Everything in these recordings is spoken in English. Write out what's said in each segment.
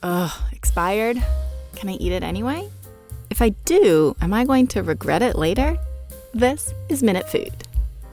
Ugh, expired? Can I eat it anyway? If I do, am I going to regret it later? This is MinuteFood.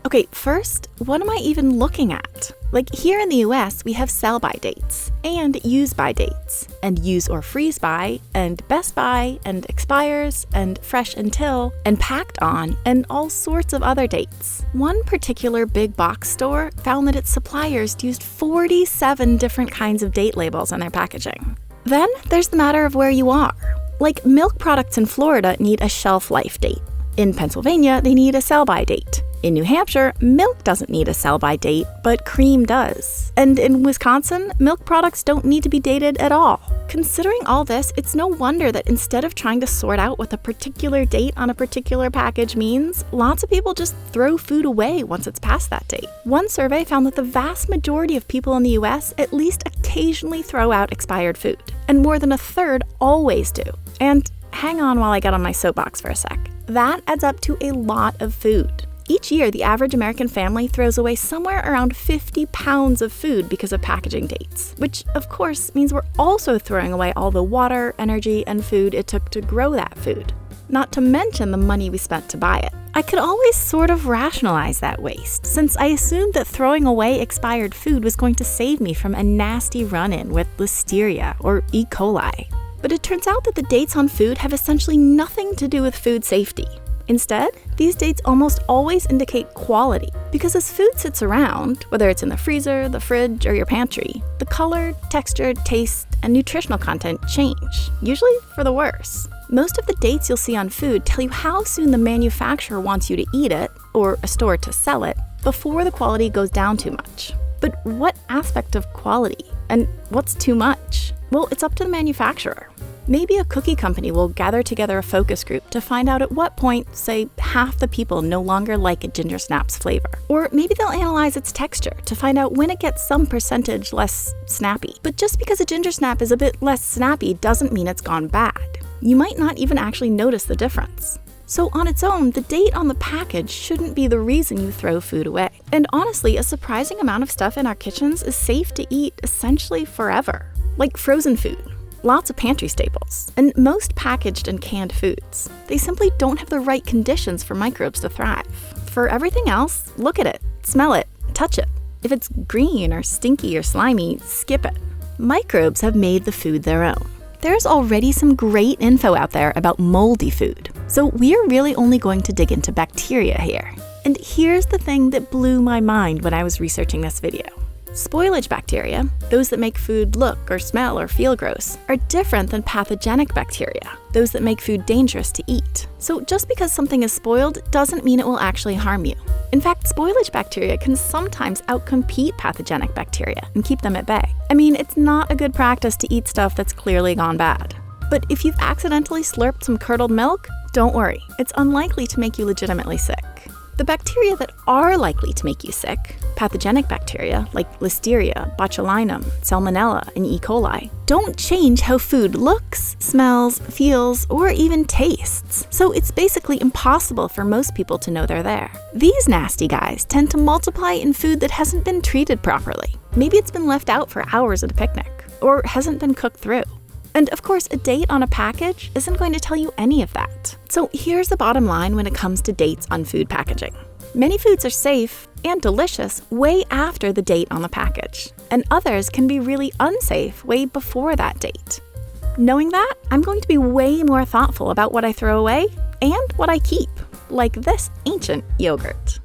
Okay, first, what am I even looking at? Like here in the US, we have sell-by dates and use-by dates and use or freeze by and best by and expires and fresh until and packed on and all sorts of other dates. One particular big box store found that its suppliers used 47 different kinds of date labels on their packaging. Then there's the matter of where you are. Like milk products in Florida need a shelf life date. In Pennsylvania, they need a sell-by date. In New Hampshire, milk doesn't need a sell-by date, but cream does. And in Wisconsin, milk products don't need to be dated at all. Considering all this, it's no wonder that instead of trying to sort out what the particular date on a particular package means, lots of people just throw food away once it's past that date. One survey found that the vast majority of people in the US at least occasionally throw out expired food, and more than a third always do. And hang on while I get on my soapbox for a sec. That adds up to a lot of food. Each year, the average American family throws away somewhere around 50 pounds of food because of packaging dates, which of course means we're also throwing away all the water, energy, and food it took to grow that food. Not to mention the money we spent to buy it. I could always sort of rationalize that waste, since I assumed that throwing away expired food was going to save me from a nasty run-in with listeria or E. coli. But it turns out that the dates on food have essentially nothing to do with food safety. Instead, these dates almost always indicate quality, because as food sits around, whether it's in the freezer, the fridge, or your pantry, the color, texture, taste, and nutritional content change, usually for the worse. Most of the dates you'll see on food tell you how soon the manufacturer wants you to eat it, or a store to sell it, before the quality goes down too much. But what aspect of quality? And what's too much? Well, it's up to the manufacturer. Maybe a cookie company will gather together a focus group to find out at what point, say, half the people no longer like a ginger snap's flavor. Or maybe they'll analyze its texture to find out when it gets some percentage less snappy. But just because a ginger snap is a bit less snappy doesn't mean it's gone bad. You might not even actually notice the difference. So on its own, the date on the package shouldn't be the reason you throw food away. And honestly, a surprising amount of stuff in our kitchens is safe to eat essentially forever. Like frozen food. Lots of pantry staples, and most packaged and canned foods. They simply don't have the right conditions for microbes to thrive. For everything else, look at it, smell it, touch it. If it's green or stinky or slimy, skip it. Microbes have made the food their own. There's already some great info out there about moldy food, so we're really only going to dig into bacteria here. And here's the thing that blew my mind when I was researching this video. Spoilage bacteria, those that make food look or smell or feel gross, are different than pathogenic bacteria, those that make food dangerous to eat. So just because something is spoiled doesn't mean it will actually harm you. In fact, spoilage bacteria can sometimes outcompete pathogenic bacteria and keep them at bay. I mean, it's not a good practice to eat stuff that's clearly gone bad. But if you've accidentally slurped some curdled milk, don't worry, it's unlikely to make you legitimately sick. The bacteria that are likely to make you sick, pathogenic bacteria like Listeria, botulinum, Salmonella, and E. coli, don't change how food looks, smells, feels, or even tastes. So it's basically impossible for most people to know they're there. These nasty guys tend to multiply in food that hasn't been treated properly. Maybe it's been left out for hours at a picnic, or hasn't been cooked through. And of course, a date on a package isn't going to tell you any of that. So here's the bottom line when it comes to dates on food packaging. Many foods are safe and delicious way after the date on the package, and others can be really unsafe way before that date. Knowing that, I'm going to be way more thoughtful about what I throw away and what I keep, like this ancient yogurt.